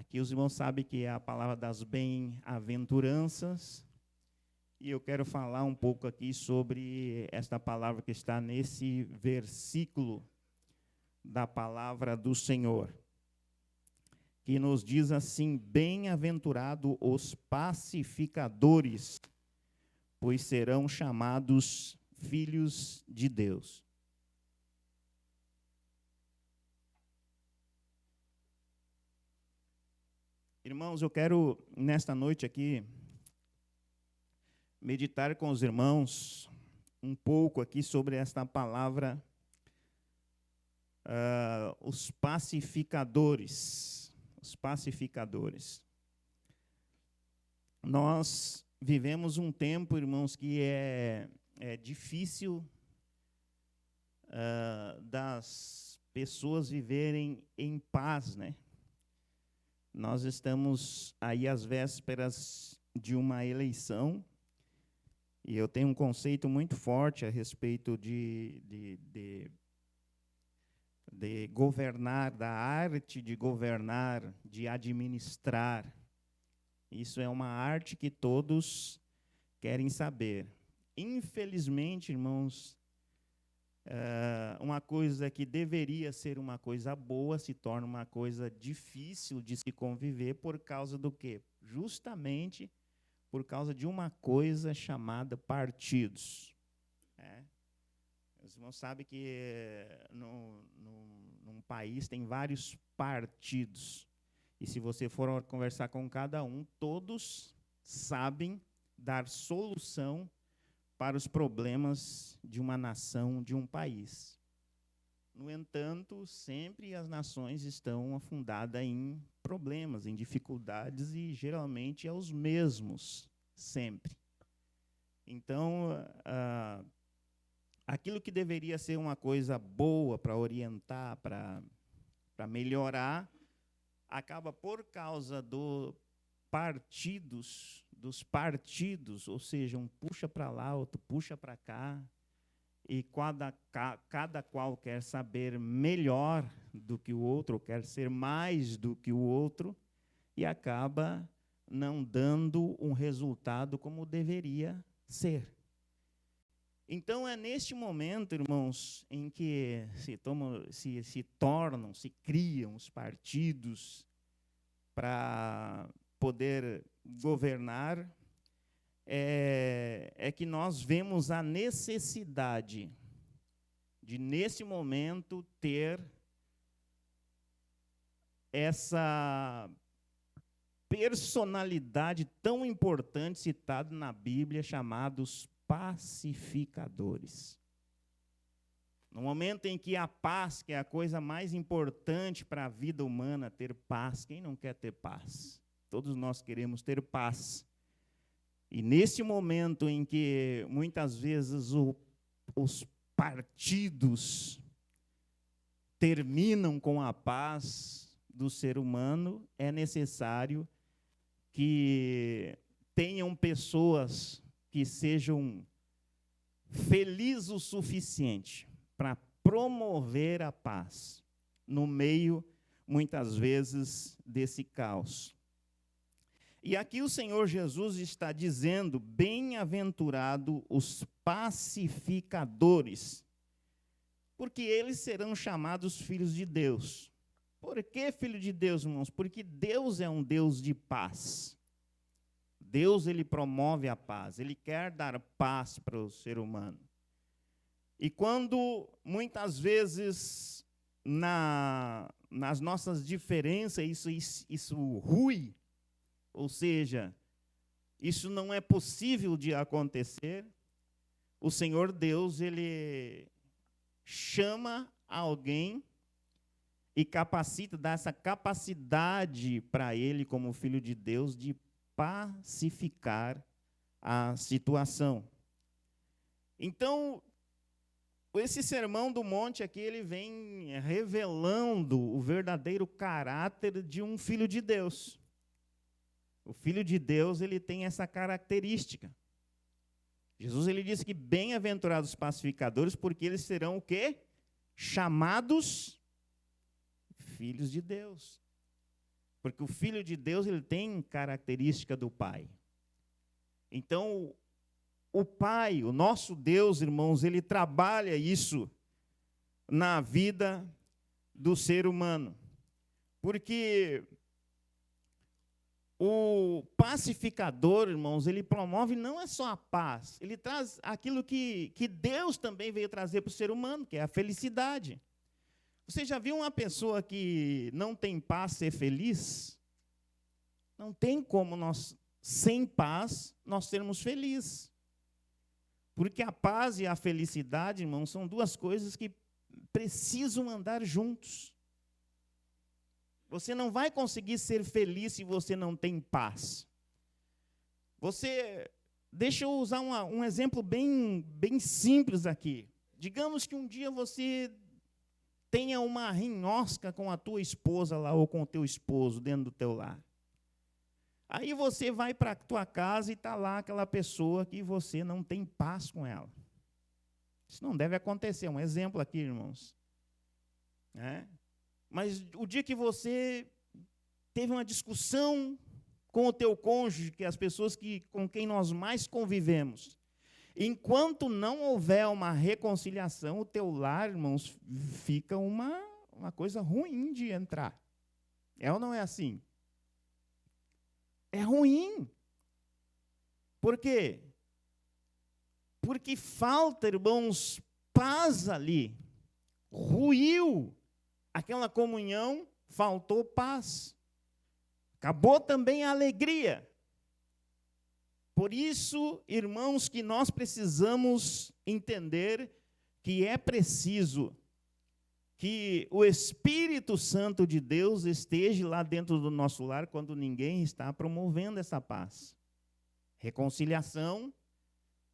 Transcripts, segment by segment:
que os irmãos sabem que é a palavra das bem-aventuranças, e eu quero falar um pouco aqui sobre esta palavra que está nesse versículo da palavra do Senhor, que nos diz assim: bem-aventurado os pacificadores, pois serão chamados filhos de Deus. Irmãos, eu quero, nesta noite aqui, meditar com os irmãos um pouco aqui sobre esta palavra, os pacificadores. Os pacificadores. Nós vivemos um tempo, irmãos, que é difícil das pessoas viverem em paz, né? Nós estamos aí às vésperas de uma eleição, e eu tenho um conceito muito forte a respeito de governar, da arte de governar, de administrar. Isso é uma arte que todos querem saber. Infelizmente, irmãos, uma coisa que deveria ser uma coisa boa se torna uma coisa difícil de se conviver por causa do quê? Justamente por causa de uma coisa chamada partidos. Os irmãos sabem que num país tem vários partidos. E se você for conversar com cada um, todos sabem dar solução para os problemas de uma nação, de um país. No entanto, sempre as nações estão afundadas em problemas, em dificuldades, e geralmente é os mesmos, sempre. Então, aquilo que deveria ser uma coisa boa para orientar, para melhorar, acaba por causa dos partidos, ou seja, um puxa para lá, outro puxa para cá, e cada qual quer saber melhor do que o outro, quer ser mais do que o outro, e acaba não dando um resultado como deveria ser. Então, é neste momento, irmãos, em que se criam os partidos para poder governar, é que nós vemos a necessidade de, nesse momento, ter essa personalidade tão importante citada na Bíblia, chamados pacificadores. No momento em que a paz, que é a coisa mais importante para a vida humana, ter paz, quem não quer ter paz? Todos nós queremos ter paz. E nesse momento em que muitas vezes os partidos terminam com a paz do ser humano, é necessário que tenham pessoas que sejam felizes o suficiente para promover a paz no meio, muitas vezes, desse caos. E aqui o Senhor Jesus está dizendo: bem-aventurado os pacificadores, porque eles serão chamados filhos de Deus. Por que filho de Deus, irmãos? Porque Deus é um Deus de paz. Deus, ele promove a paz, ele quer dar paz para o ser humano. E quando, muitas vezes, nas nossas diferenças, isso rui, ou seja, isso não é possível de acontecer, o Senhor Deus, ele chama alguém e capacita, dá essa capacidade para ele, como filho de Deus, de pacificar a situação. Então, esse sermão do monte aqui, ele vem revelando o verdadeiro caráter de um filho de Deus. O filho de Deus, ele tem essa característica. Jesus, ele disse que bem-aventurados os pacificadores, porque eles serão o quê? Chamados filhos de Deus. Porque o Filho de Deus, ele tem característica do Pai. Então, o Pai, o nosso Deus, irmãos, ele trabalha isso na vida do ser humano. Porque o pacificador, irmãos, ele promove não é só a paz, ele traz aquilo que Deus também veio trazer para o ser humano, que é a felicidade. Você já viu uma pessoa que não tem paz ser feliz? Não tem como nós, sem paz, nós sermos felizes. Porque a paz e a felicidade, irmãos, são duas coisas que precisam andar juntos. Você não vai conseguir ser feliz se você não tem paz. Deixa eu usar um exemplo bem simples aqui. Digamos que um dia você tenha uma rinhosca com a tua esposa lá, ou com o teu esposo dentro do teu lar. Aí você vai para a tua casa e está lá aquela pessoa que você não tem paz com ela. Isso não deve acontecer, é um exemplo aqui, irmãos. Mas o dia que você teve uma discussão com o teu cônjuge, que é as pessoas com quem nós mais convivemos, enquanto não houver uma reconciliação, o teu lar, irmãos, fica uma coisa ruim de entrar. É ou não é assim? É ruim. Por quê? Porque falta, irmãos, paz ali. Ruiu aquela comunhão, faltou paz. Acabou também a alegria. Por isso, irmãos, que nós precisamos entender que é preciso que o Espírito Santo de Deus esteja lá dentro do nosso lar quando ninguém está promovendo essa paz. Reconciliação,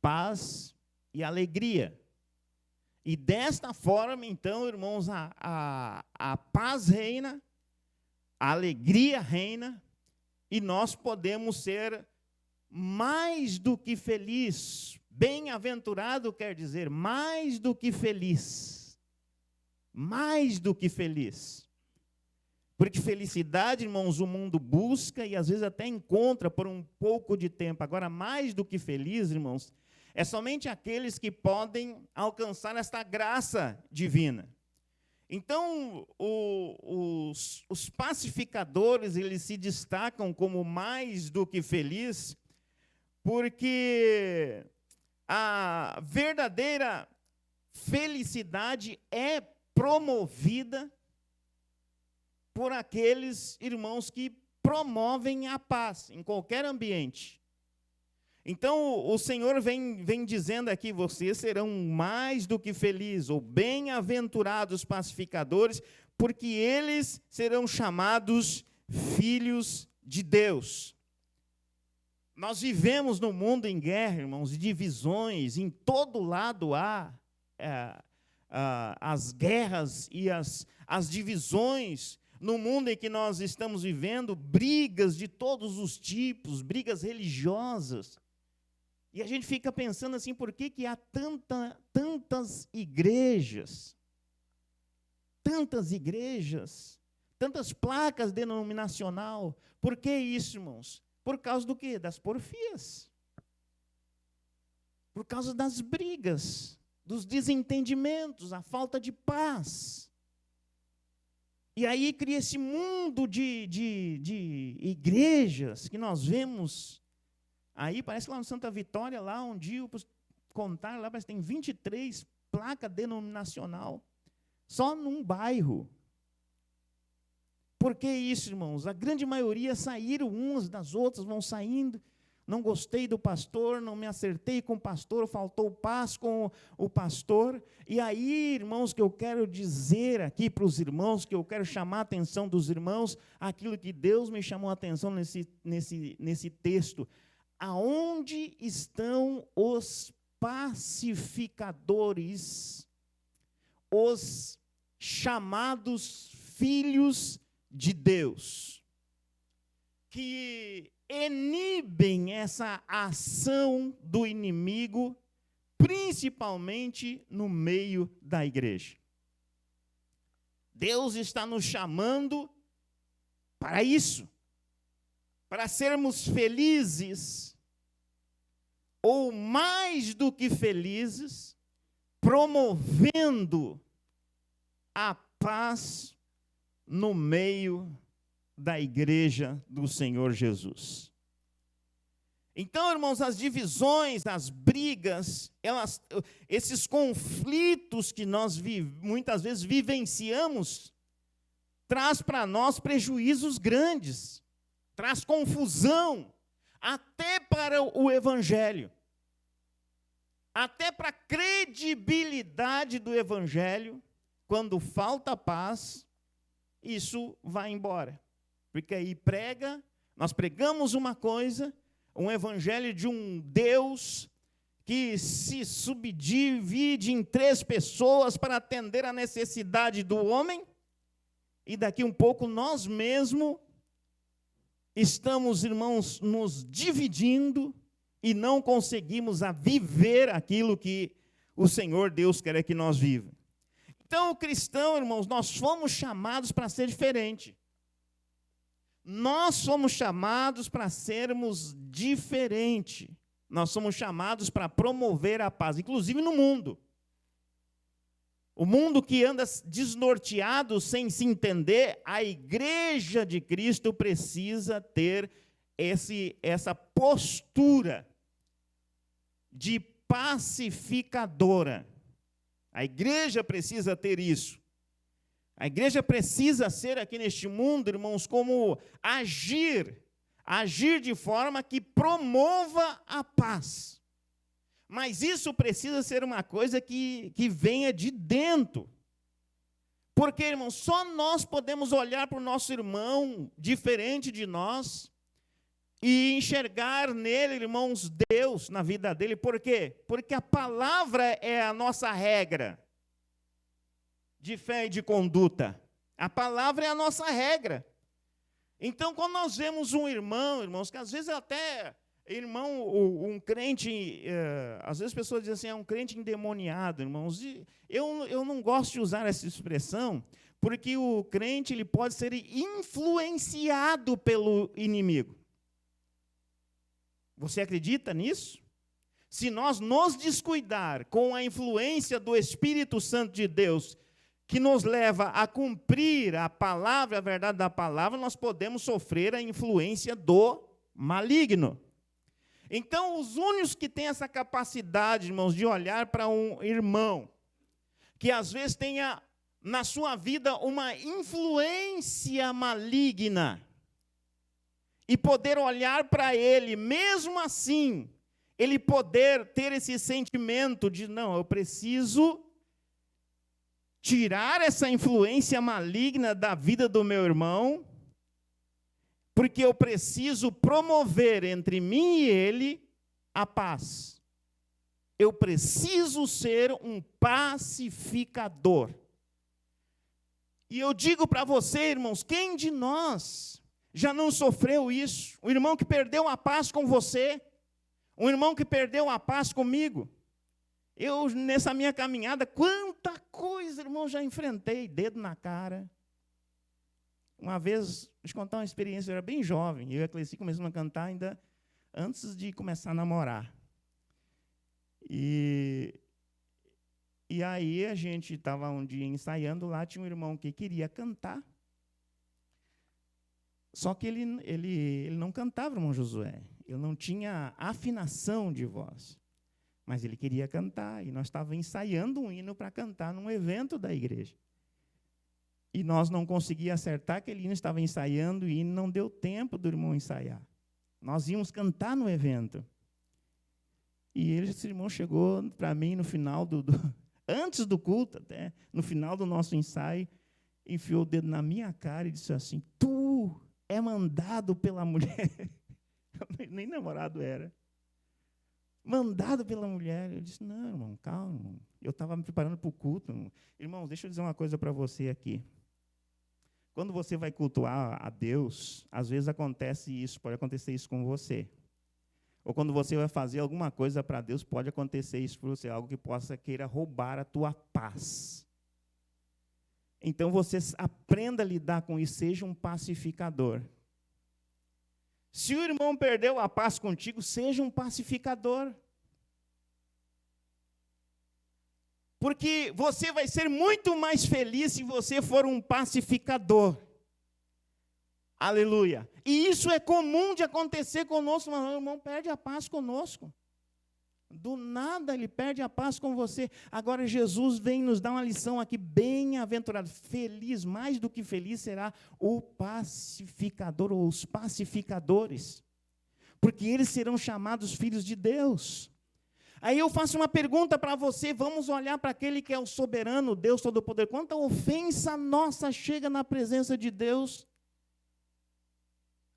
paz e alegria. E desta forma, então, irmãos, a paz reina, a alegria reina, e nós podemos ser mais do que feliz. Bem-aventurado quer dizer mais do que feliz. Mais do que feliz. Porque felicidade, irmãos, o mundo busca e às vezes até encontra por um pouco de tempo. Agora, mais do que feliz, irmãos, é somente aqueles que podem alcançar esta graça divina. Então, os pacificadores, eles se destacam como mais do que feliz, porque a verdadeira felicidade é promovida por aqueles irmãos que promovem a paz em qualquer ambiente. Então, o Senhor vem dizendo aqui, vocês serão mais do que felizes, ou bem-aventurados pacificadores, porque eles serão chamados filhos de Deus. Nós vivemos no mundo em guerra, irmãos, de divisões, em todo lado há as guerras e as divisões. No mundo em que nós estamos vivendo, brigas de todos os tipos, brigas religiosas. E a gente fica pensando assim, por que há tantas igrejas, tantas placas denominacional? Por que isso, irmãos? Por causa do quê? Das porfias. Por causa das brigas, dos desentendimentos, a falta de paz. E aí cria esse mundo de igrejas que nós vemos. Aí parece que lá no Santa Vitória, lá um dia eu contar, lá parece que tem 23 placas denominacional, só num bairro. Por que isso, irmãos? A grande maioria saíram umas das outras, vão saindo. Não gostei do pastor, não me acertei com o pastor, faltou paz com o pastor. E aí, irmãos, que eu quero dizer aqui para os irmãos, que eu quero chamar a atenção dos irmãos, aquilo que Deus me chamou a atenção nesse texto. Aonde estão os pacificadores, os chamados filhos de Deus, que inibem essa ação do inimigo, principalmente no meio da igreja? Deus está nos chamando para isso. para sermos felizes, ou mais do que felizes, promovendo a paz no meio da igreja do Senhor Jesus. Então, irmãos, as divisões, as brigas, esses conflitos que nós muitas vezes vivenciamos, traz para nós prejuízos grandes, traz confusão, até para o Evangelho, até para a credibilidade do Evangelho. Quando falta paz, isso vai embora. Porque aí nós pregamos uma coisa, um evangelho de um Deus que se subdivide em 3 pessoas para atender a necessidade do homem, e daqui um pouco nós mesmos estamos, irmãos, nos dividindo e não conseguimos viver aquilo que o Senhor Deus quer que nós vivamos. Então, o cristão, irmãos, nós fomos chamados para ser diferente. Nós somos chamados para sermos diferente. Nós somos chamados para promover a paz, inclusive no mundo. O mundo que anda desnorteado, sem se entender, a igreja de Cristo precisa ter essa postura de pacificadora. A igreja precisa ter isso. A igreja precisa ser aqui neste mundo, irmãos, como agir de forma que promova a paz. Mas isso precisa ser uma coisa que venha de dentro. Porque, irmãos, só nós podemos olhar para o nosso irmão diferente de nós e enxergar nele, irmãos, Deus na vida dele. Por quê? Porque a palavra é a nossa regra de fé e de conduta. A palavra é a nossa regra. Então, quando nós vemos um irmão, irmãos, que às vezes até, um crente, às vezes as pessoas dizem assim, é um crente endemoniado, irmãos. E eu não gosto de usar essa expressão, porque o crente ele pode ser influenciado pelo inimigo. Você acredita nisso? Se nós nos descuidar com a influência do Espírito Santo de Deus, que nos leva a cumprir a palavra, a verdade da palavra, nós podemos sofrer a influência do maligno. Então, os únicos que têm essa capacidade, irmãos, de olhar para um irmão, que às vezes tenha na sua vida uma influência maligna, e poder olhar para ele, mesmo assim, ele poder ter esse sentimento de, não, eu preciso tirar essa influência maligna da vida do meu irmão, porque eu preciso promover entre mim e ele a paz. Eu preciso ser um pacificador. E eu digo para você, irmãos, quem de nós já não sofreu isso? Um irmão que perdeu a paz com você, um irmão que perdeu a paz comigo. Eu, nessa minha caminhada, quanta coisa, irmão, já enfrentei, dedo na cara. Uma vez, deixa eu contar uma experiência, eu era bem jovem, eu e a Cleci começamos a cantar ainda antes de começar a namorar. E aí a gente estava um dia ensaiando lá, tinha um irmão que queria cantar, só que ele não cantava, irmão Josué, ele não tinha afinação de voz. Mas ele queria cantar, e nós estávamos ensaiando um hino para cantar num evento da igreja. E nós não conseguíamos acertar aquele hino, estava ensaiando, e não deu tempo do irmão ensaiar. Nós íamos cantar no evento. E esse irmão chegou para mim no final antes do culto, até, no final do nosso ensaio, enfiou o dedo na minha cara e disse assim, tu é mandado pela mulher. Nem namorado era. Mandado pela mulher. Eu disse, não, irmão, calma, irmão. Eu estava me preparando para o culto. Irmão, deixa eu dizer uma coisa para você aqui. Quando você vai cultuar a Deus, às vezes acontece isso, pode acontecer isso com você. Ou quando você vai fazer alguma coisa para Deus, pode acontecer isso para você, algo que possa queira roubar a tua paz. Então, você aprenda a lidar com isso, seja um pacificador. Se o irmão perdeu a paz contigo, seja um pacificador. Porque você vai ser muito mais feliz se você for um pacificador. Aleluia. E isso é comum de acontecer conosco, mas o irmão perde a paz conosco. Do nada ele perde a paz com você. Agora Jesus vem nos dar uma lição aqui, bem-aventurado. Feliz, mais do que feliz será o pacificador, ou os pacificadores. Porque eles serão chamados filhos de Deus. Aí eu faço uma pergunta para você, vamos olhar para aquele que é o soberano, Deus Todo-Poderoso. Quanta ofensa nossa chega na presença de Deus,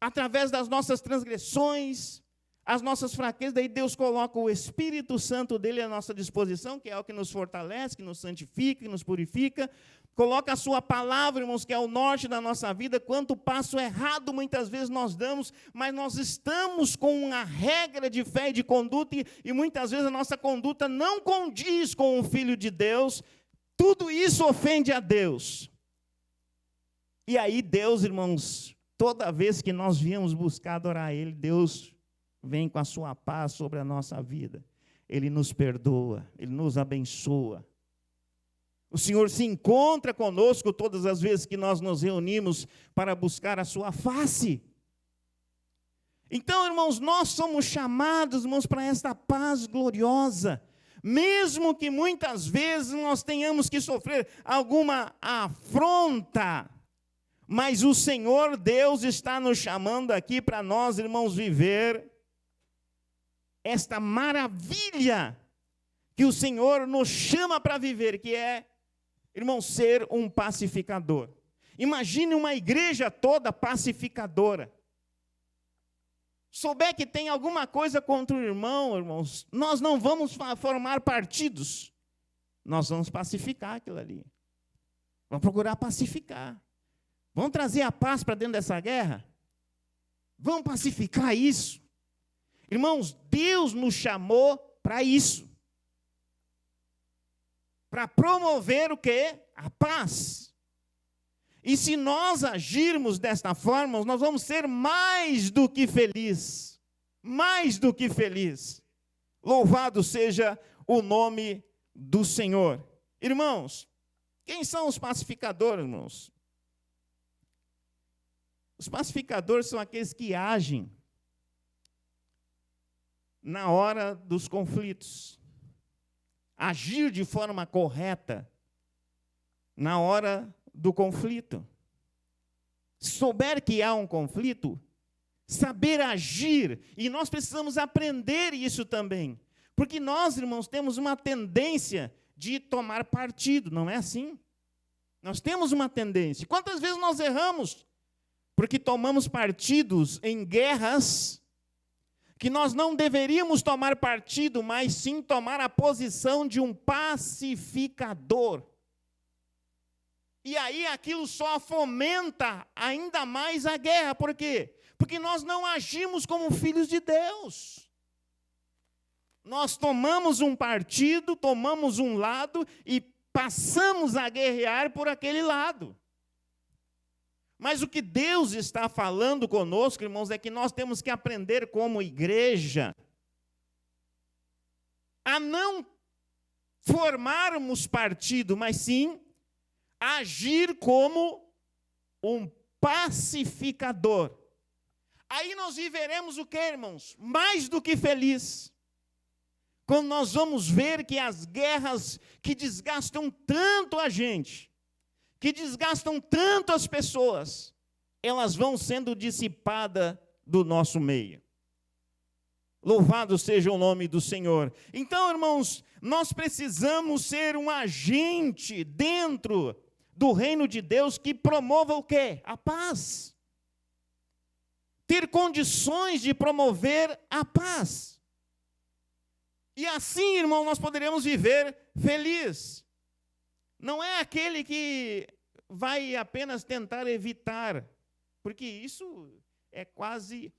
através das nossas transgressões, as nossas fraquezas, daí Deus coloca o Espírito Santo dele à nossa disposição, que é o que nos fortalece, que nos santifica, que nos purifica, coloca a sua palavra, irmãos, que é o norte da nossa vida. Quanto passo errado muitas vezes nós damos, mas nós estamos com uma regra de fé e de conduta, e muitas vezes a nossa conduta não condiz com o Filho de Deus. Tudo isso ofende a Deus. E aí Deus, irmãos, toda vez que nós viemos buscar adorar Ele, Deus vem com a sua paz sobre a nossa vida. Ele nos perdoa, Ele nos abençoa. O Senhor se encontra conosco todas as vezes que nós nos reunimos para buscar a sua face. Então, irmãos, nós somos chamados, irmãos, para esta paz gloriosa. Mesmo que muitas vezes nós tenhamos que sofrer alguma afronta, mas o Senhor Deus está nos chamando aqui para nós, irmãos, viver esta maravilha que o Senhor nos chama para viver, que é, irmão, ser um pacificador. Imagine uma igreja toda pacificadora. Souber que tem alguma coisa contra o irmão, irmãos, nós não vamos formar partidos. Nós vamos pacificar aquilo ali. Vamos procurar pacificar. Vamos trazer a paz para dentro dessa guerra? Vamos pacificar isso. Irmãos, Deus nos chamou para isso. Para promover o quê? A paz. E se nós agirmos desta forma, nós vamos ser mais do que felizes. Mais do que felizes. Louvado seja o nome do Senhor. Irmãos, quem são os pacificadores, irmãos? Os pacificadores são aqueles que agem na hora dos conflitos. Agir de forma correta na hora do conflito. Se souber que há um conflito, saber agir, e nós precisamos aprender isso também, porque nós, irmãos, temos uma tendência de tomar partido, não é assim? Nós temos uma tendência. Quantas vezes nós erramos? Porque tomamos partidos em guerras que nós não deveríamos tomar partido, mas sim tomar a posição de um pacificador. E aí aquilo só fomenta ainda mais a guerra. Por quê? Porque nós não agimos como filhos de Deus. Nós tomamos um partido, tomamos um lado e passamos a guerrear por aquele lado. Mas o que Deus está falando conosco, irmãos, é que nós temos que aprender como igreja a não formarmos partido, mas sim agir como um pacificador. Aí nós viveremos o que, irmãos? Mais do que feliz. Quando nós vamos ver que as guerras que desgastam tanto a gente, que desgastam tanto as pessoas, elas vão sendo dissipadas do nosso meio. Louvado seja o nome do Senhor. Então, irmãos, nós precisamos ser um agente dentro do reino de Deus que promova o quê? A paz. Ter condições de promover a paz. E assim, irmão, nós poderemos viver feliz. Não é aquele que vai apenas tentar evitar, porque isso é quase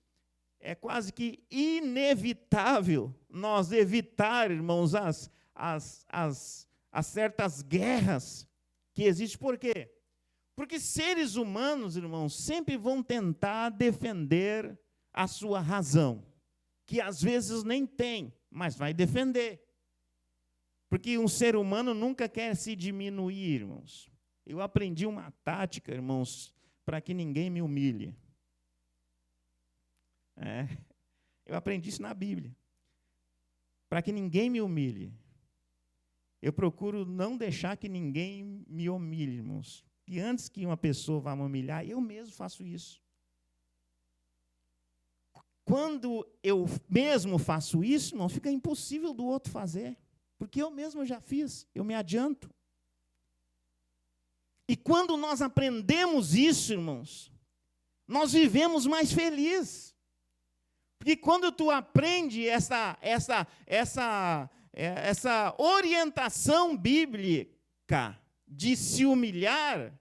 que inevitável nós evitar, irmãos, as certas guerras que existem. Por quê? Porque seres humanos, irmãos, sempre vão tentar defender a sua razão, que às vezes nem tem, mas vai defender. Porque um ser humano nunca quer se diminuir, irmãos. Eu aprendi uma tática, irmãos, para que ninguém me humilhe. Eu aprendi isso na Bíblia. Para que ninguém me humilhe. Eu procuro não deixar que ninguém me humilhe, irmãos. E antes que uma pessoa vá me humilhar, eu mesmo faço isso. Quando eu mesmo faço isso, irmão, fica impossível do outro fazer. Porque eu mesmo já fiz, eu me adianto. E quando nós aprendemos isso, irmãos, nós vivemos mais felizes. Porque quando tu aprende essa orientação bíblica de se humilhar,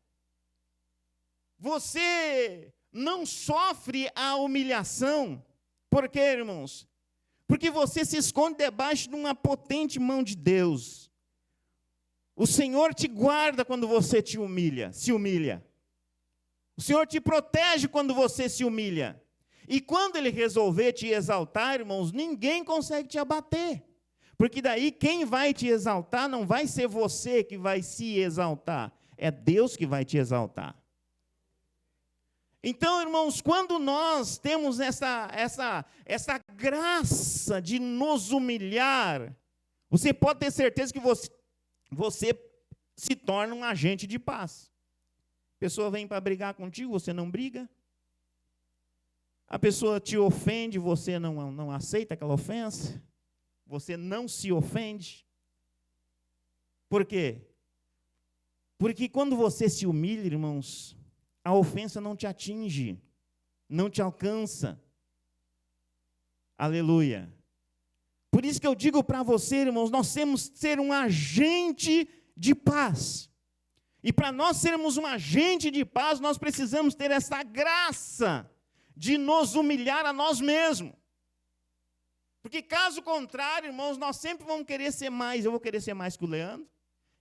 você não sofre a humilhação. Por quê, irmãos? Porque você se esconde debaixo de uma potente mão de Deus. O Senhor te guarda quando você se humilha. O Senhor te protege quando você se humilha. E quando Ele resolver te exaltar, irmãos, ninguém consegue te abater. Porque daí quem vai te exaltar não vai ser você que vai se exaltar. É Deus que vai te exaltar. Então, irmãos, quando nós temos essa graça de nos humilhar, você pode ter certeza que você se torna um agente de paz. A pessoa vem para brigar contigo, você não briga. A pessoa te ofende, você não aceita aquela ofensa. Você não se ofende. Por quê? Porque quando você se humilha, irmãos, a ofensa não te atinge, não te alcança. Aleluia. Por isso que eu digo para você, irmãos, nós temos que ser um agente de paz. E para nós sermos um agente de paz, nós precisamos ter essa graça de nos humilhar a nós mesmos. Porque caso contrário, irmãos, nós sempre vamos querer ser mais. Eu vou querer ser mais que o Leandro,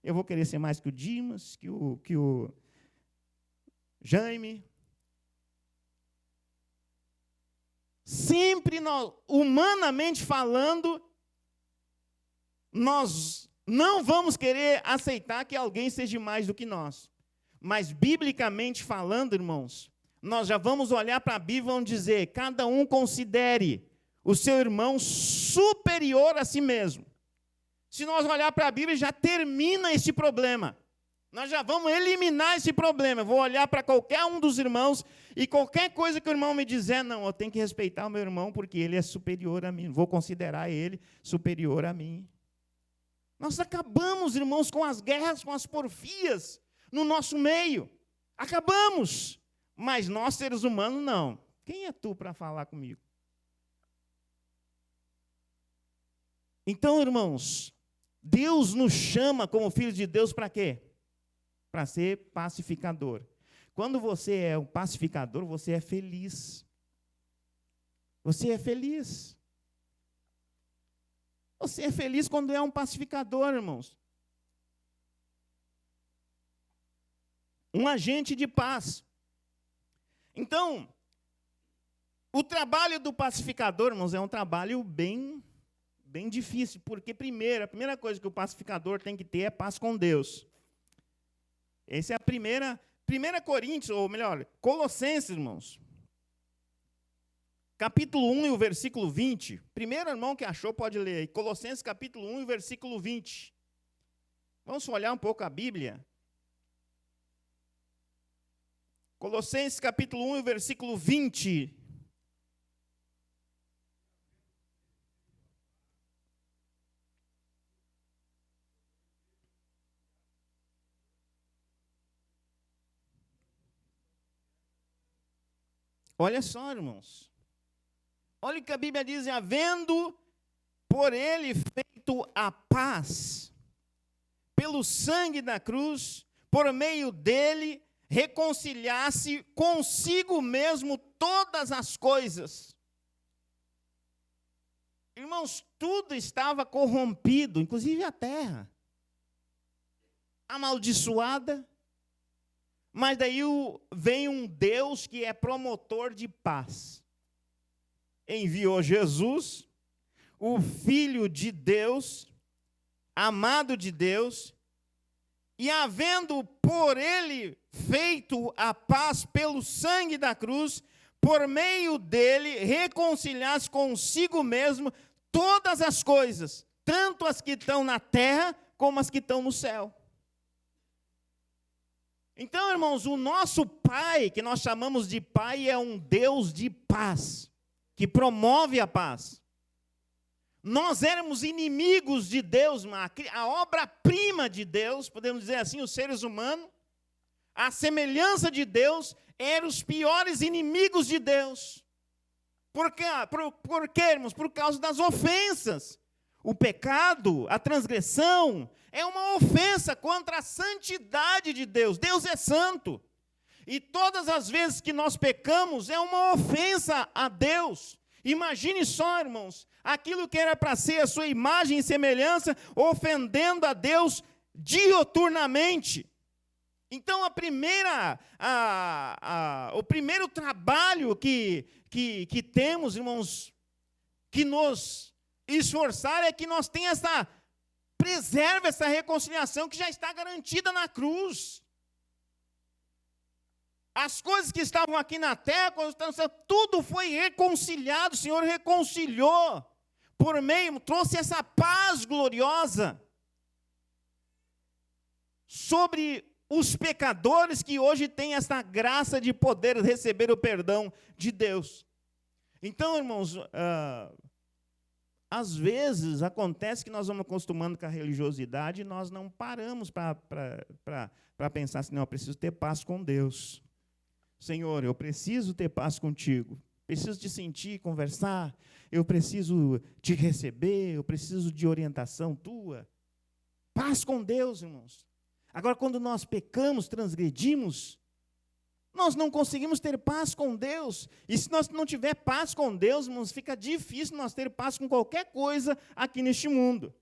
eu vou querer ser mais que o Dimas, que o Jaime. Sempre nós, humanamente falando, nós não vamos querer aceitar que alguém seja mais do que nós. Mas, biblicamente falando, irmãos, nós já vamos olhar para a Bíblia e vamos dizer, cada um considere o seu irmão superior a si mesmo. Se nós olhar para a Bíblia, já termina esse problema. Nós já vamos eliminar esse problema. Eu vou olhar para qualquer um dos irmãos e qualquer coisa que o irmão me dizer, não, eu tenho que respeitar o meu irmão porque ele é superior a mim. Vou considerar ele superior a mim. Nós acabamos, irmãos, com as guerras, com as porfias no nosso meio. Acabamos. Mas nós, seres humanos, não. Quem é tu para falar comigo? Então, irmãos, Deus nos chama como filhos de Deus para quê? Para ser pacificador. Quando você é um pacificador, você é feliz. Você é feliz. Você é feliz quando é um pacificador, irmãos. Um agente de paz. Então, o trabalho do pacificador, irmãos, é um trabalho bem difícil, porque a primeira coisa que o pacificador tem que ter é paz com Deus. Essa é a primeira Coríntios, ou melhor, Colossenses, irmãos. Capítulo 1 e o versículo 20. Primeiro irmão que achou pode ler aí. Colossenses capítulo 1 e o versículo 20. Vamos olhar um pouco a Bíblia. Colossenses capítulo 1 e o versículo 20. Olha só, irmãos. Olha o que a Bíblia diz, havendo por ele feito a paz, pelo sangue da cruz, por meio dele, reconciliasse consigo mesmo todas as coisas. Irmãos, tudo estava corrompido, inclusive a terra, amaldiçoada, mas daí vem um Deus que é promotor de paz. enviou Jesus, o Filho de Deus, amado de Deus, e havendo por ele feito a paz pelo sangue da cruz, por meio dele reconciliar-se consigo mesmo todas as coisas, tanto as que estão na terra como as que estão no céu. Então, irmãos, o nosso Pai, que nós chamamos de Pai, é um Deus de paz, que promove a paz. Nós éramos inimigos de Deus, a obra-prima de Deus, podemos dizer assim, os seres humanos, a semelhança de Deus, eram os piores inimigos de Deus. Por quê, irmãos? Por causa das ofensas. O pecado, a transgressão, é uma ofensa contra a santidade de Deus. Deus é santo. E todas as vezes que nós pecamos, é uma ofensa a Deus. Imagine só, irmãos, aquilo que era para ser a sua imagem e semelhança, ofendendo a Deus dioturnamente. Então, o primeiro trabalho que temos, irmãos, que nos esforçar é que nós tenhamos preserve essa reconciliação que já está garantida na cruz. As coisas que estavam aqui na terra, tudo foi reconciliado, o Senhor reconciliou, por meio, trouxe essa paz gloriosa sobre os pecadores que hoje têm essa graça de poder receber o perdão de Deus. Então, irmãos, às vezes acontece que nós vamos acostumando com a religiosidade e nós não paramos para pensar assim, não, eu preciso ter paz com Deus. Senhor, eu preciso ter paz contigo, preciso te sentir, conversar, eu preciso te receber, eu preciso de orientação tua. Paz com Deus, irmãos. Agora, quando nós pecamos, transgredimos, nós não conseguimos ter paz com Deus. E se nós não tiver paz com Deus, irmãos, fica difícil nós ter paz com qualquer coisa aqui neste mundo.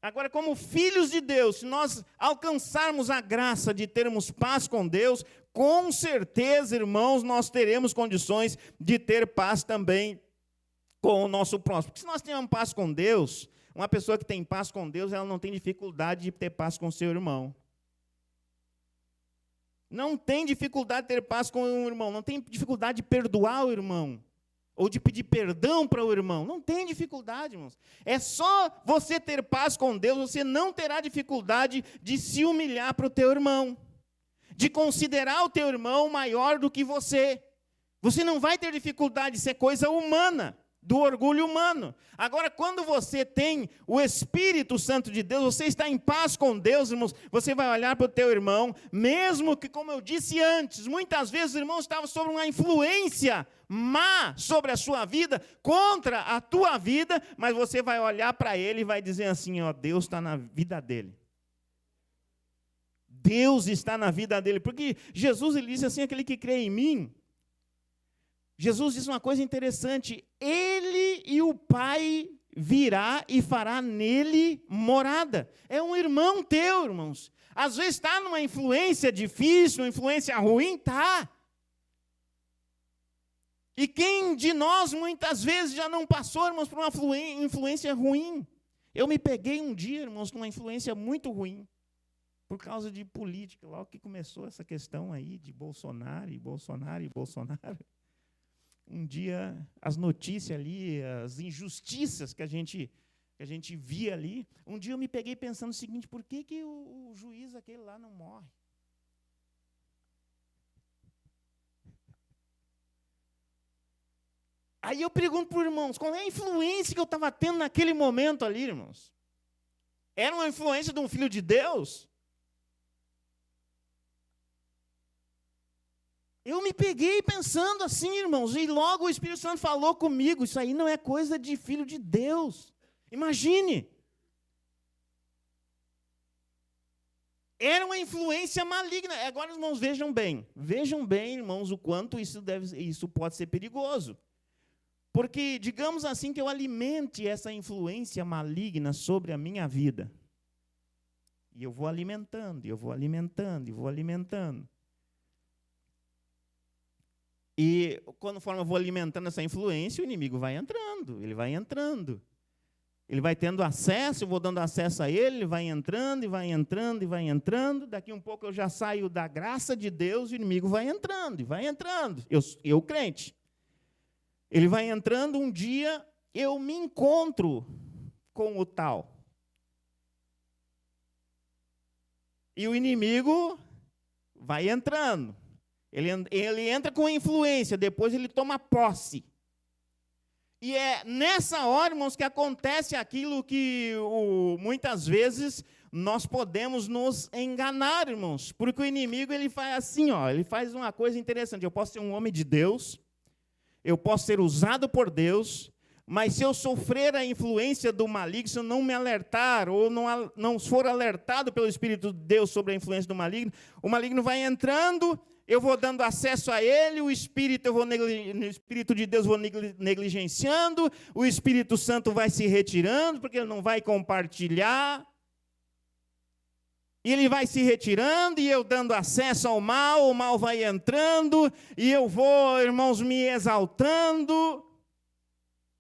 Agora, como filhos de Deus, se nós alcançarmos a graça de termos paz com Deus, com certeza, irmãos, nós teremos condições de ter paz também com o nosso próximo. Porque se nós temos paz com Deus, uma pessoa que tem paz com Deus, ela não tem dificuldade de ter paz com seu irmão. Não tem dificuldade de ter paz com o irmão, não tem dificuldade de perdoar o irmão, ou de pedir perdão para o irmão. Não tem dificuldade, irmãos. É só você ter paz com Deus, você não terá dificuldade de se humilhar para o teu irmão, de considerar o teu irmão maior do que você. Você não vai ter dificuldade, isso é coisa humana, do orgulho humano. Agora, quando você tem o Espírito Santo de Deus, você está em paz com Deus, irmãos, você vai olhar para o teu irmão, mesmo que, como eu disse antes, muitas vezes o irmão estava sob uma influência má sobre a sua vida, contra a tua vida, mas você vai olhar para ele e vai dizer assim, ó, Deus está na vida dele. Deus está na vida dele, porque Jesus, ele disse assim, aquele que crê em mim, Jesus disse uma coisa interessante, ele e o Pai virá e fará nele morada. É um irmão teu, irmãos. Às vezes está numa influência difícil, uma influência ruim, está. E quem de nós, muitas vezes, já não passou, irmãos, por uma influência ruim? Eu me peguei um dia, irmãos, numa influência muito ruim, por causa de política, logo que começou essa questão aí de Bolsonaro. Um dia, as notícias ali, as injustiças que a gente via ali, um dia eu me peguei pensando o seguinte, por que o juiz aquele lá não morre? Aí eu pergunto para os irmãos, qual é a influência que eu estava tendo naquele momento ali, irmãos? Era uma influência de um filho de Deus? Eu me peguei pensando assim, irmãos, e logo o Espírito Santo falou comigo, isso aí não é coisa de filho de Deus. Imagine. Era uma influência maligna. Agora, irmãos, vejam bem, irmãos, o quanto isso pode ser perigoso. Porque, digamos assim, que eu alimente essa influência maligna sobre a minha vida. E eu vou alimentando. E conforme eu vou alimentando essa influência, o inimigo vai entrando, ele vai entrando. Ele vai tendo acesso, eu vou dando acesso a ele, ele vai entrando, e vai entrando, e vai entrando. Daqui um pouco eu já saio da graça de Deus, e o inimigo vai entrando, e vai entrando. Eu crente. Ele vai entrando, um dia eu me encontro com o tal. E o inimigo vai entrando. Ele entra com influência, depois ele toma posse. E é nessa hora, irmãos, que acontece aquilo que muitas vezes nós podemos nos enganar, irmãos. Porque o inimigo, ele faz assim, ele faz uma coisa interessante. Eu posso ser um homem de Deus, eu posso ser usado por Deus, mas se eu sofrer a influência do maligno, se eu não me alertar, ou não for alertado pelo Espírito de Deus sobre a influência do maligno, o maligno vai entrando, eu vou dando acesso a ele, o Espírito de Deus eu vou negligenciando, o Espírito Santo vai se retirando, porque ele não vai compartilhar. E ele vai se retirando, e eu dando acesso ao mal, o mal vai entrando, e eu vou, irmãos, me exaltando.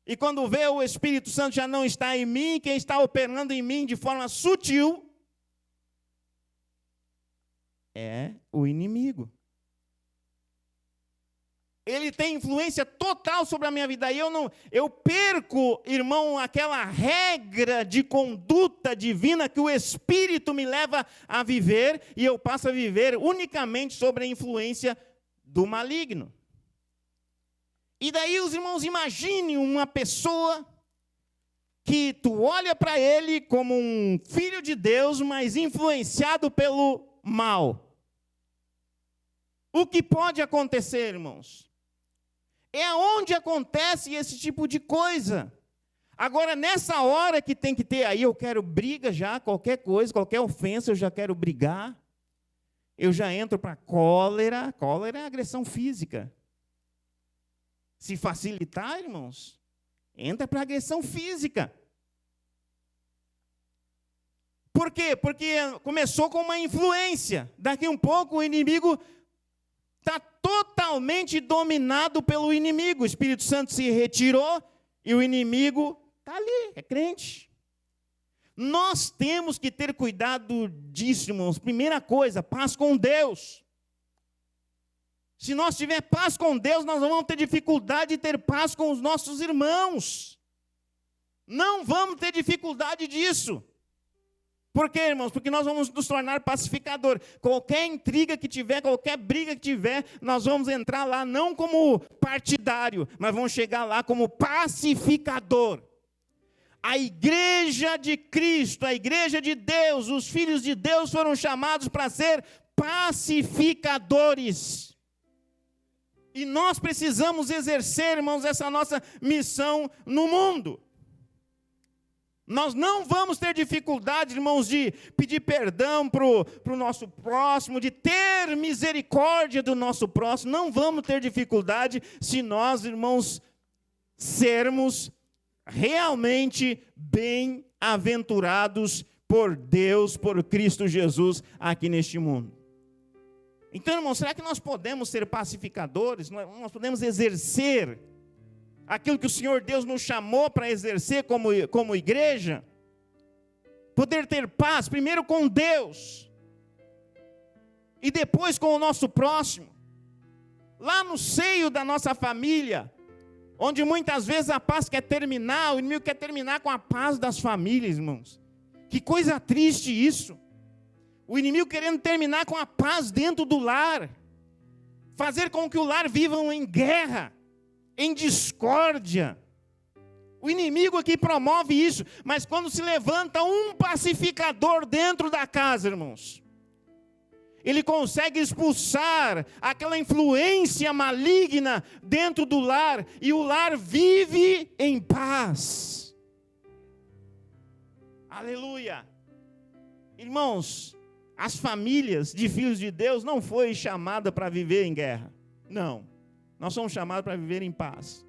E quando vê, o Espírito Santo já não está em mim, quem está operando em mim de forma sutil é o inimigo. Ele tem influência total sobre a minha vida. E eu perco, irmão, aquela regra de conduta divina que o Espírito me leva a viver, e eu passo a viver unicamente sobre a influência do maligno. E daí os irmãos imaginem uma pessoa que tu olha para ele como um filho de Deus, mas influenciado pelo mal. O que pode acontecer, irmãos? É onde acontece esse tipo de coisa. Agora, nessa hora que tem que ter, aí eu quero briga já, qualquer coisa, qualquer ofensa, eu já quero brigar. Eu já entro para cólera. Cólera é agressão física. Se facilitar, irmãos, entra para agressão física. Por quê? Porque começou com uma influência. Daqui um pouco o inimigo está totalmente dominado pelo inimigo. O Espírito Santo se retirou e o inimigo está ali, é crente. Nós temos que ter cuidado disso, irmãos. Primeira coisa, paz com Deus. Se nós tiver paz com Deus, nós não vamos ter dificuldade de ter paz com os nossos irmãos. Não vamos ter dificuldade disso. Por quê, irmãos? Porque nós vamos nos tornar pacificador. Qualquer intriga que tiver, qualquer briga que tiver, nós vamos entrar lá não como partidário, mas vamos chegar lá como pacificador. A igreja de Cristo, a igreja de Deus, os filhos de Deus foram chamados para ser pacificadores. E nós precisamos exercer, irmãos, essa nossa missão no mundo. Nós não vamos ter dificuldade, irmãos, de pedir perdão para o nosso próximo, de ter misericórdia do nosso próximo. Não vamos ter dificuldade se nós, irmãos, sermos realmente bem-aventurados por Deus, por Cristo Jesus, aqui neste mundo. Então, irmãos, será que nós podemos ser pacificadores? Nós podemos exercer aquilo que o Senhor Deus nos chamou para exercer como igreja? Poder ter paz, primeiro com Deus, e depois com o nosso próximo. Lá no seio da nossa família, onde muitas vezes a paz quer terminar, o inimigo quer terminar com a paz das famílias, irmãos. Que coisa triste isso. O inimigo querendo terminar com a paz dentro do lar. Fazer com que o lar vivam em guerra, em discórdia. O inimigo aqui promove isso. Mas quando se levanta um pacificador dentro da casa, irmãos, ele consegue expulsar aquela influência maligna dentro do lar, e o lar vive em paz. Aleluia. Irmãos, as famílias de filhos de Deus não foi chamada para viver em guerra. Não. Nós somos chamados para viver em paz.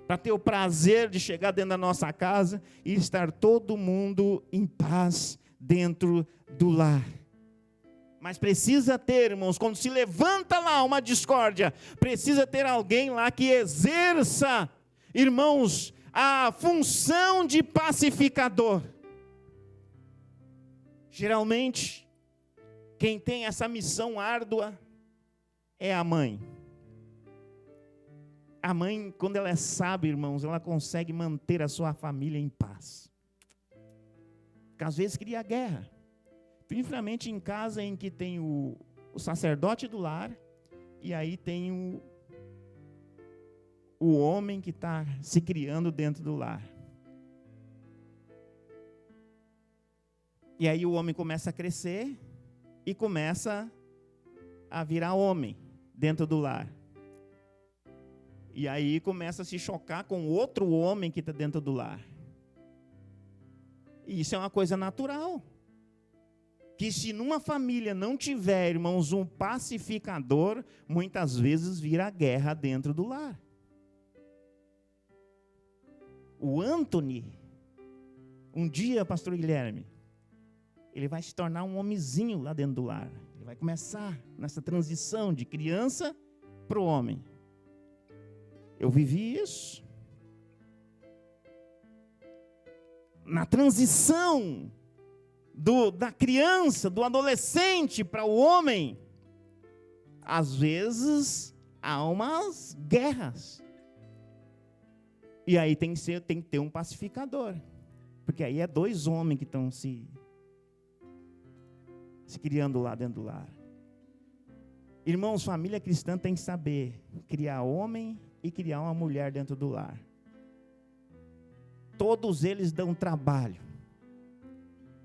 Para ter o prazer de chegar dentro da nossa casa e estar todo mundo em paz dentro do lar. Mas precisa ter, irmãos, quando se levanta lá uma discórdia, precisa ter alguém lá que exerça, irmãos, a função de pacificador. Geralmente, quem tem essa missão árdua é a mãe. A mãe, quando ela é sábia, irmãos, ela consegue manter a sua família em paz. Porque às vezes cria guerra. Principalmente em casa em que tem o sacerdote do lar, e aí tem o homem que está se criando dentro do lar. E aí o homem começa a crescer e começa a virar homem dentro do lar. E aí começa a se chocar com outro homem que está dentro do lar. E isso é uma coisa natural. Que se numa família não tiver, irmãos, um pacificador, muitas vezes vira guerra dentro do lar. O Anthony, um dia, pastor Guilherme, ele vai se tornar um homenzinho lá dentro do lar. Ele vai começar nessa transição de criança para o homem. Eu vivi isso. Na transição da criança, do adolescente para o homem, às vezes há umas guerras. E aí tem que ter um pacificador. Porque aí é dois homens que estão se criando lá dentro do lar. Irmãos, família cristã tem que saber criar homem e criar uma mulher dentro do lar. Todos eles dão trabalho,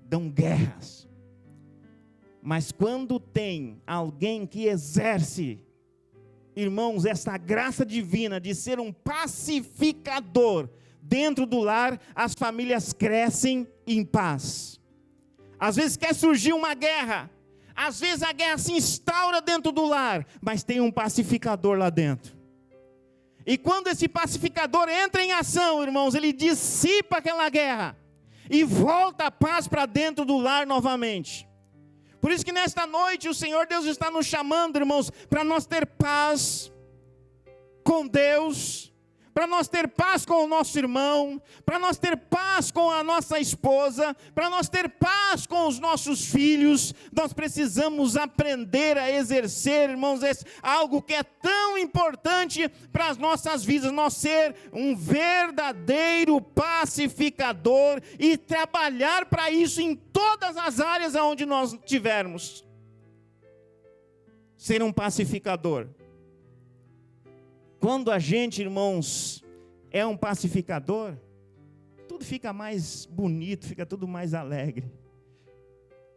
dão guerras. Mas quando tem alguém que exerce, irmãos, essa graça divina de ser um pacificador dentro do lar, as famílias crescem em paz. Às vezes quer surgir uma guerra, às vezes a guerra se instaura dentro do lar, mas tem um pacificador lá dentro. E quando esse pacificador entra em ação, irmãos, ele dissipa aquela guerra e volta a paz para dentro do lar novamente. Por isso que nesta noite o Senhor Deus está nos chamando, irmãos, para nós ter paz com Deus, para nós ter paz com o nosso irmão, para nós ter paz com a nossa esposa, para nós ter paz com os nossos filhos. Nós precisamos aprender a exercer, irmãos, algo que é tão importante para as nossas vidas, nós ser um verdadeiro pacificador e trabalhar para isso em todas as áreas onde nós tivermos. Ser um pacificador. Quando a gente, irmãos, é um pacificador, tudo fica mais bonito, fica tudo mais alegre.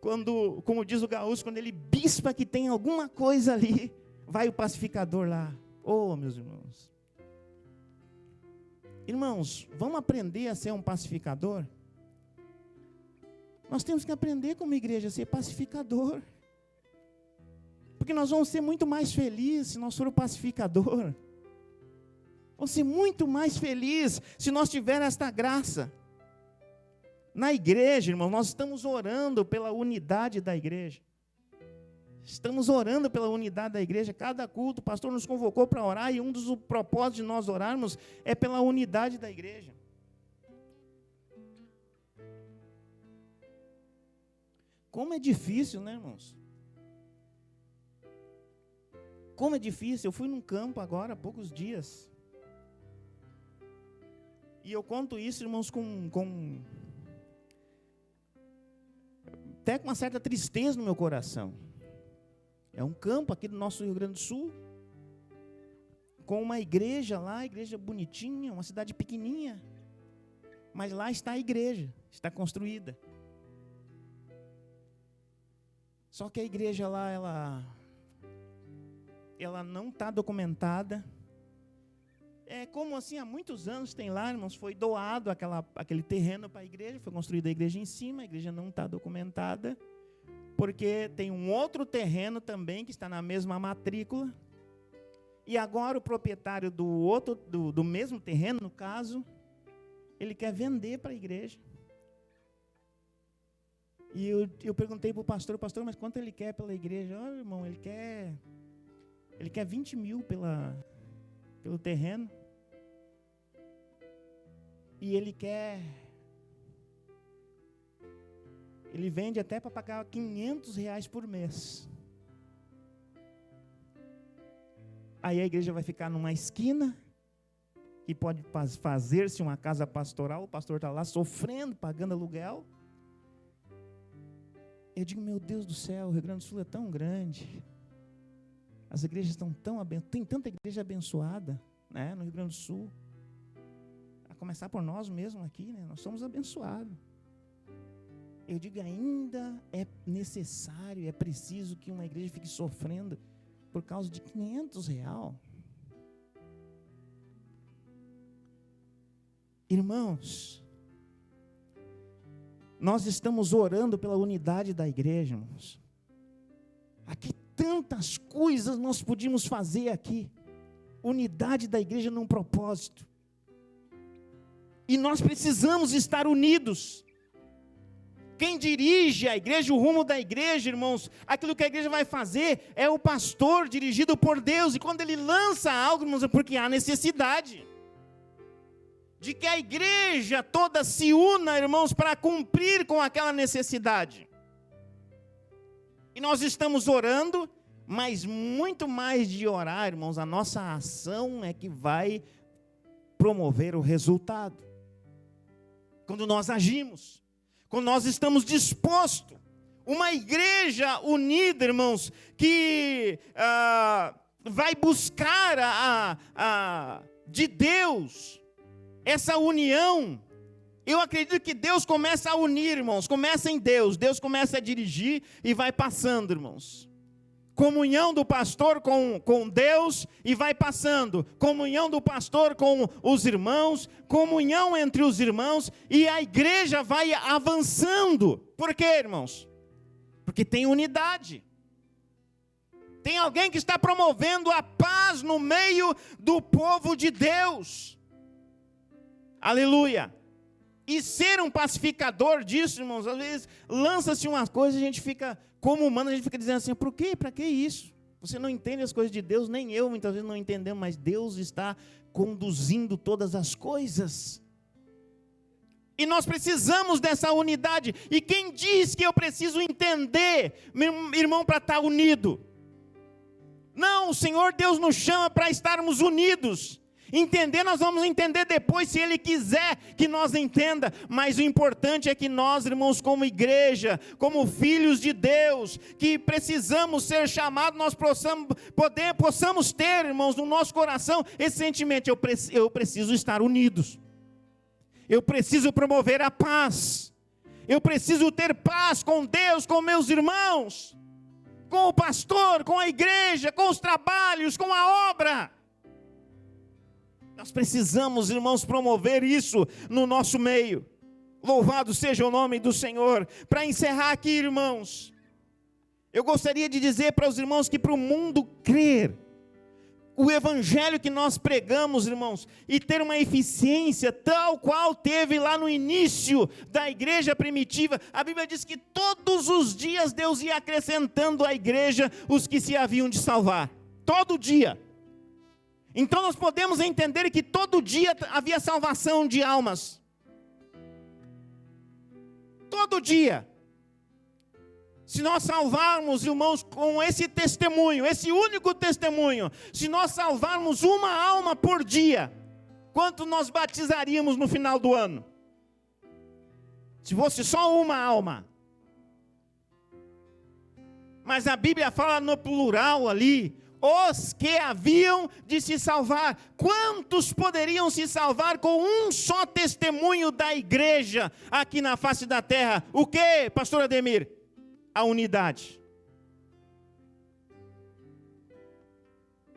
Quando, como diz o gaúcho, quando ele bispa que tem alguma coisa ali, vai o pacificador lá. Oh, meus irmãos. Irmãos, vamos aprender a ser um pacificador? Nós temos que aprender como igreja a ser pacificador. Porque nós vamos ser muito mais felizes se nós formos pacificador. Vamos ser muito mais felizes se nós tivermos esta graça. Na igreja, irmãos, nós estamos orando pela unidade da igreja. Estamos orando pela unidade da igreja. Cada culto, o pastor nos convocou para orar, e um dos propósitos de nós orarmos é pela unidade da igreja. Como é difícil, né, irmãos? Como é difícil. Eu fui num campo agora, há poucos dias. E eu conto isso, irmãos, até com uma certa tristeza no meu coração. É um campo aqui do nosso Rio Grande do Sul, com uma igreja lá, igreja bonitinha, uma cidade pequenininha. Mas lá está a igreja, está construída. Só que a igreja lá, ela não está documentada. É como assim, há muitos anos tem lá, irmãos, foi doado aquele terreno para a igreja, foi construída a igreja em cima, a igreja não está documentada, porque tem um outro terreno também que está na mesma matrícula, e agora o proprietário do mesmo terreno, no caso, ele quer vender para a igreja. E eu perguntei para o pastor, mas quanto ele quer pela igreja? Olha, irmão, ele quer 20 mil pelo terreno. E ele vende até para pagar R$500 por mês. Aí a igreja vai ficar numa esquina, que pode fazer-se uma casa pastoral, o pastor está lá sofrendo, pagando aluguel. Eu digo, meu Deus do céu, o Rio Grande do Sul é tão grande, as igrejas estão tão abençoadas, tem tanta igreja abençoada, né, no Rio Grande do Sul, a começar por nós mesmos aqui, né, nós somos abençoados. Eu digo, ainda é necessário, é preciso que uma igreja fique sofrendo por causa de R$500. Irmãos, nós estamos orando pela unidade da igreja, irmãos. Aqui tantas coisas nós podíamos fazer aqui. Unidade da igreja num propósito. E nós precisamos estar unidos. Quem dirige a igreja, o rumo da igreja, irmãos, aquilo que a igreja vai fazer é o pastor dirigido por Deus. E quando ele lança algo, irmãos, é porque há necessidade de que a igreja toda se una, irmãos, para cumprir com aquela necessidade. E nós estamos orando, mas muito mais de orar, irmãos, a nossa ação é que vai promover o resultado. Quando nós agimos, quando nós estamos dispostos, uma igreja unida, irmãos, que vai buscar de Deus essa união. Eu acredito que Deus começa a unir, irmãos, começa em Deus começa a dirigir e vai passando, irmãos. Comunhão do pastor com Deus e vai passando, comunhão do pastor com os irmãos, comunhão entre os irmãos, e a igreja vai avançando. Por quê, irmãos? Porque tem unidade. Tem alguém que está promovendo a paz no meio do povo de Deus. Aleluia. E ser um pacificador disso, irmãos, às vezes lança-se umas coisas e a gente fica, como humano, a gente fica dizendo assim, por quê? Para que isso? Você não entende as coisas de Deus, nem eu muitas vezes não entendemos, mas Deus está conduzindo todas as coisas. E nós precisamos dessa unidade. E quem diz que eu preciso entender, meu irmão, para estar unido? Não, o Senhor Deus nos chama para estarmos unidos. Entender, nós vamos entender depois, se Ele quiser que nós entenda, mas o importante é que nós, irmãos, como igreja, como filhos de Deus, que precisamos ser chamados, nós possamos ter, irmãos, no nosso coração, esse sentimento, eu preciso estar unidos, eu preciso promover a paz, eu preciso ter paz com Deus, com meus irmãos, com o pastor, com a igreja, com os trabalhos, com a obra. Nós precisamos, irmãos, promover isso no nosso meio. Louvado seja o nome do Senhor. Para encerrar aqui, irmãos, eu gostaria de dizer para os irmãos que para o mundo crer, o evangelho que nós pregamos, irmãos, e ter uma eficiência tal qual teve lá no início da igreja primitiva, a Bíblia diz que todos os dias Deus ia acrescentando à igreja os que se haviam de salvar. Todo dia. Então nós podemos entender que todo dia havia salvação de almas. Todo dia. Se nós salvarmos, irmãos, com esse testemunho, esse único testemunho, se nós salvarmos uma alma por dia, quanto nós batizaríamos no final do ano? Se fosse só uma alma. Mas a Bíblia fala no plural ali, os que haviam de se salvar. Quantos poderiam se salvar com um só testemunho da igreja aqui na face da terra? O que, pastor Ademir? A unidade.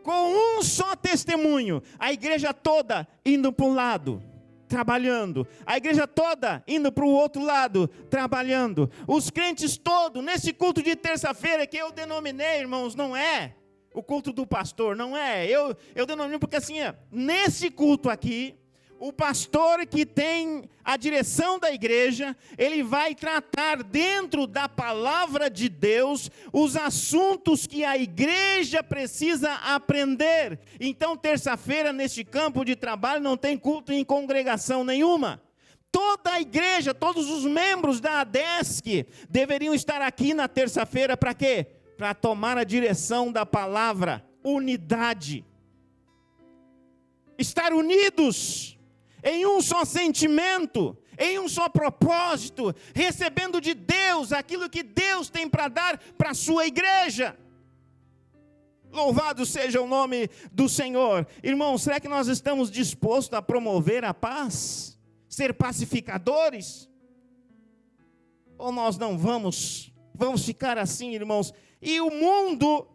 Com um só testemunho, a igreja toda indo para um lado, trabalhando. A igreja toda indo para o outro lado, trabalhando. Os crentes todos, nesse culto de terça-feira que eu denominei, irmãos, não é o culto do pastor, não é. Eu denomino porque assim, nesse culto aqui, O pastor que tem a direção da igreja, ele vai tratar dentro da palavra de Deus os assuntos que a igreja precisa aprender. Então, terça-feira, neste campo de trabalho, não tem culto em congregação nenhuma. Toda a igreja, todos os membros da ADESC deveriam estar aqui na terça-feira para quê? Para tomar a direção da palavra, unidade. Estar unidos em um só sentimento, em um só propósito, recebendo de Deus aquilo que Deus tem para dar para a sua igreja. Louvado seja o nome do Senhor. Irmãos, será que nós estamos dispostos a promover a paz? Ser pacificadores? Ou nós não vamos ficar assim, irmãos? E o mundo,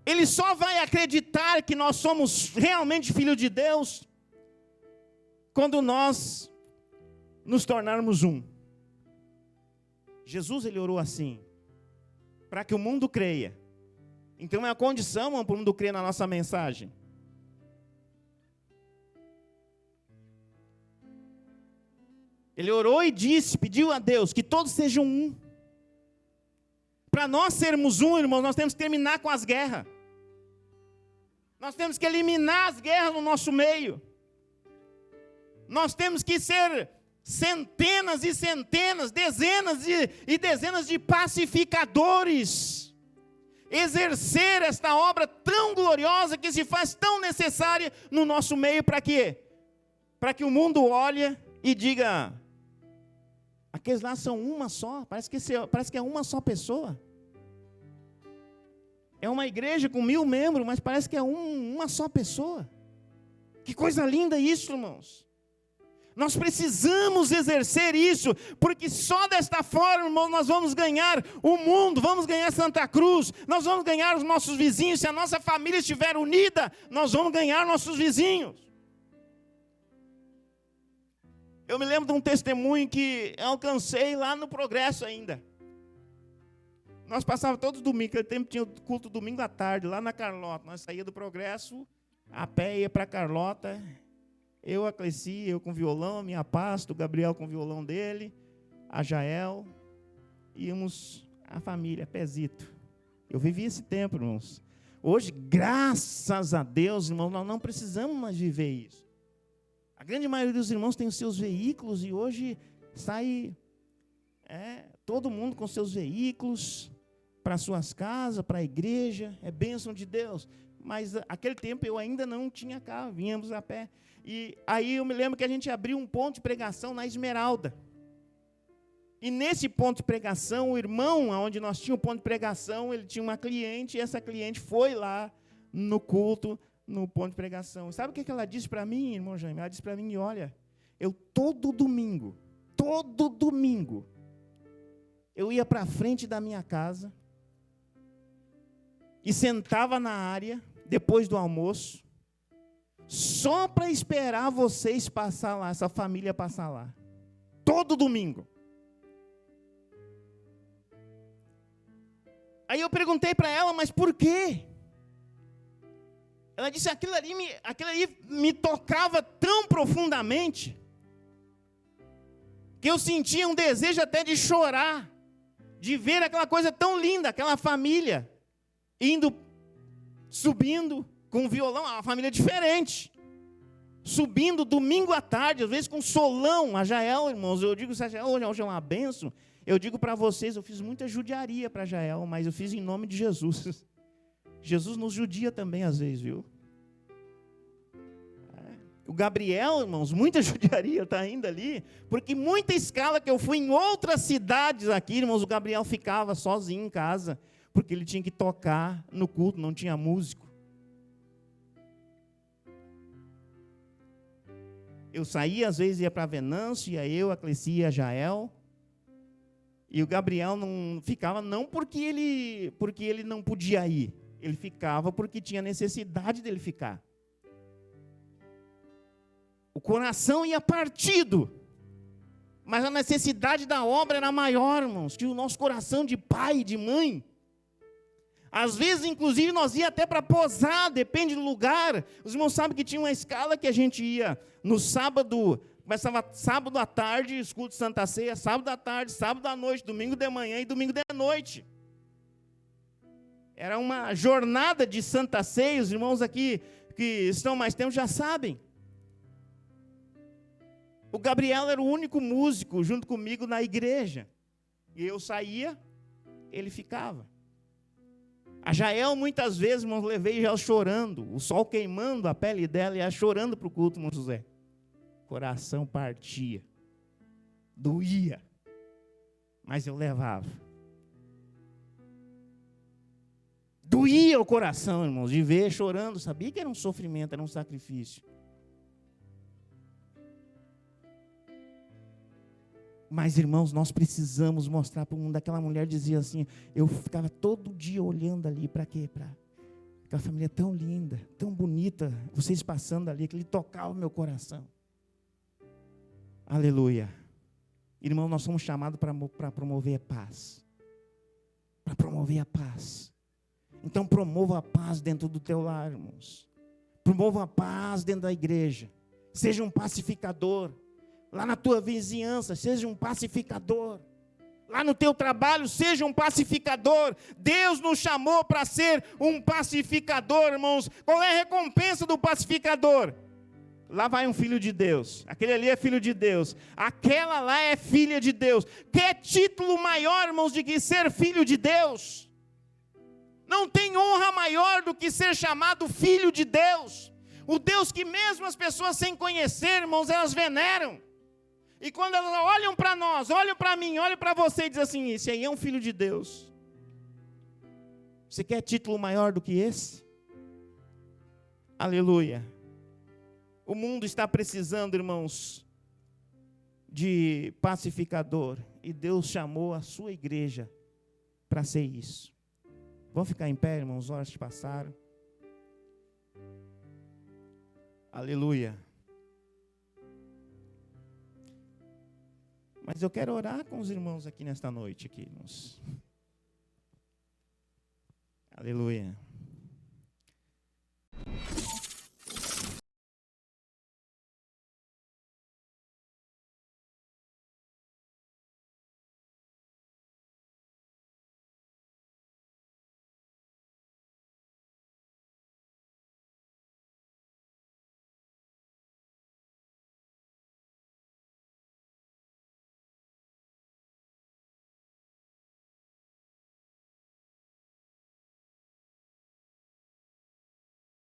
ele só vai acreditar que nós somos realmente filhos de Deus quando nós nos tornarmos um. Jesus, ele orou assim, para que o mundo creia. Então é a condição para o mundo crer na nossa mensagem. Ele orou e disse, pediu a Deus que todos sejam um. Para nós sermos um, irmãos, nós temos que terminar com as guerras. Nós temos que eliminar as guerras no nosso meio. Nós temos que ser centenas e centenas, dezenas e dezenas de pacificadores. Exercer esta obra tão gloriosa que se faz tão necessária no nosso meio, para quê? Para que o mundo olhe e diga, aqueles lá são uma só, parece que é uma só pessoa. É uma igreja com 1000 membros, mas parece que é uma só pessoa. Que coisa linda isso, irmãos. Nós precisamos exercer isso, porque só desta forma, irmãos, nós vamos ganhar o mundo, vamos ganhar Santa Cruz, nós vamos ganhar os nossos vizinhos. Se a nossa família estiver unida, nós vamos ganhar nossos vizinhos. Eu me lembro de um testemunho que eu alcancei lá no Progresso ainda. Nós passávamos todos os domingos, aquele tempo tinha culto domingo à tarde, lá na Carlota. Nós saíamos do Progresso, a pé ia para Carlota, eu, a Cleci, eu com violão, a minha pasta, o Gabriel com o violão dele, a Jael, íamos a família, Pezito. Eu vivi esse tempo, irmãos. Hoje, graças a Deus, irmãos, nós não precisamos mais viver isso. A grande maioria dos irmãos tem os seus veículos e hoje sai todo mundo com seus veículos para suas casas, para a igreja, é bênção de Deus. Mas aquele tempo eu ainda não tinha carro, vínhamos a pé. E aí eu me lembro que a gente abriu um ponto de pregação na Esmeralda. E nesse ponto de pregação, o irmão, onde nós tínhamos um ponto de pregação, ele tinha uma cliente, e essa cliente foi lá no culto, no ponto de pregação. Sabe o que ela disse para mim, irmão Jaime? Ela disse para mim, olha, eu todo domingo, eu ia para a frente da minha casa e sentava na área, depois do almoço, só para esperar vocês passar lá, essa família passar lá. Todo domingo. Aí eu perguntei para ela, mas por quê? Ela disse, aquilo ali me tocava tão profundamente, que eu sentia um desejo até de chorar, de ver aquela coisa tão linda, aquela família, subindo com violão, uma família diferente, subindo domingo à tarde, às vezes com solão. A Jael, irmãos, eu digo, se a Jael hoje é uma bênção, eu digo para vocês, eu fiz muita judiaria para a Jael, mas eu fiz em nome de Jesus. Jesus nos judia também às vezes, viu? O Gabriel, irmãos, muita judiaria está ainda ali, porque muita escala que eu fui em outras cidades aqui, irmãos, o Gabriel ficava sozinho em casa, porque ele tinha que tocar no culto, não tinha músico. Eu saía, às vezes ia para Venâncio, ia eu, a Cleci e a Jael, e o Gabriel não ficava, não porque ele não podia ir, ele ficava porque tinha necessidade dele ficar. O coração ia partido, mas a necessidade da obra era maior, irmãos, que o nosso coração de pai e de mãe. Às vezes, inclusive, nós ia até para posar, depende do lugar. Os irmãos sabem que tinha uma escala que a gente ia no sábado, começava sábado à tarde, escuto de Santa Ceia, sábado à tarde, sábado à noite, domingo de manhã e domingo de noite. Era uma jornada de Santa Ceia, os irmãos aqui que estão mais tempo já sabem. O Gabriel era o único músico junto comigo na igreja. E eu saía, ele ficava. A Jael, muitas vezes, irmãos, levei já chorando, o sol queimando a pele dela e ela chorando para o culto, irmão José. Coração partia, doía, mas eu levava. Doía o coração, irmãos, de ver chorando, sabia que era um sofrimento, era um sacrifício. Mas, irmãos, nós precisamos mostrar para o mundo. Aquela mulher dizia assim, eu ficava todo dia olhando ali, para quê? Para aquela família tão linda, tão bonita, vocês passando ali, que ele tocava o meu coração. Aleluia. Irmão, nós somos chamados para promover a paz. Para promover a paz. Então, promova a paz dentro do teu lar, irmãos. Promova a paz dentro da igreja. Seja um pacificador. Lá na tua vizinhança, seja um pacificador. Lá no teu trabalho, seja um pacificador. Deus nos chamou para ser um pacificador, irmãos. Qual é a recompensa do pacificador? Lá vai um filho de Deus. Aquele ali é filho de Deus. Aquela lá é filha de Deus. Quer título maior, irmãos, de que ser filho de Deus? Não tem honra maior do que ser chamado filho de Deus. O Deus que mesmo as pessoas sem conhecer, irmãos, elas veneram. E quando elas olham para nós, olham para mim, olham para você e dizem assim, esse aí é um filho de Deus. Você quer título maior do que esse? Aleluia. O mundo está precisando, irmãos, de pacificador. E Deus chamou a sua igreja para ser isso. Vamos ficar em pé, irmãos, horas se passaram. Aleluia. Mas eu quero orar com os irmãos aqui nesta noite, aqui, irmãos. Aleluia.